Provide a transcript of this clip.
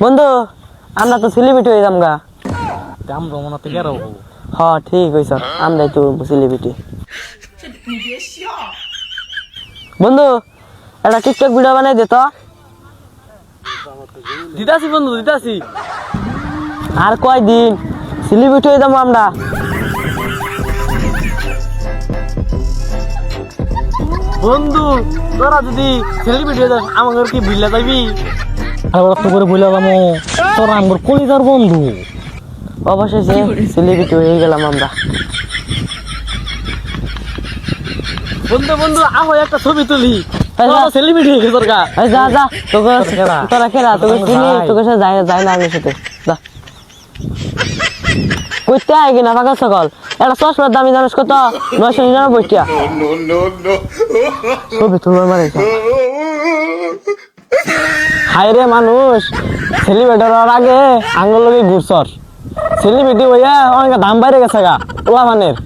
বন্ধু আমরা তো সেলিব্রিটি হয়ে যাম গা। দাম রমনা থেকে আরো হ ঠিক হইছ, আমরাই তো সেলিব্রিটি। বন্ধু একটা টিকটক ভিডিও বানাই দে তো। দিতাছি বন্ধু দিতাছি। আর কয়দিন সেলিব্রিটি হয়ে যাবো আমরা। বন্ধু তোরা যদি সেলিব্রিটি হয়ে যাস আমাকে কি বুঝলা যাবি? আর ওরা তো করে বুঝলা যাবো তোরা আমার কলিজার বন্ধু। অবশেষে সেলিব্রিটি হয়ে গেলাম আমরা। বন্ধু বন্ধু আহো একটা ছবি তুলি। এই যা। সেলিব্রিটি হয়ে গেছে গা। এই যা যা, তোকে খেলা। তোরা খেলা, তোকে তোকে চিনি, যাই। তোকে সাথে যাই না আমার সাথে যা। কইতে আয় কিনা পাগল সকল, একটা চশমার দামি জানিস কত? 999 টাকা। ছবি তুলবার মানে হায় রে মানুষ সেলিব্রিটি হওয়ার আগে আঙ্গুল লগে ঘুরছর। সেলিব্রিটি হইয়া অনেক দাম বাইরে গেছে গা ওলা মানের।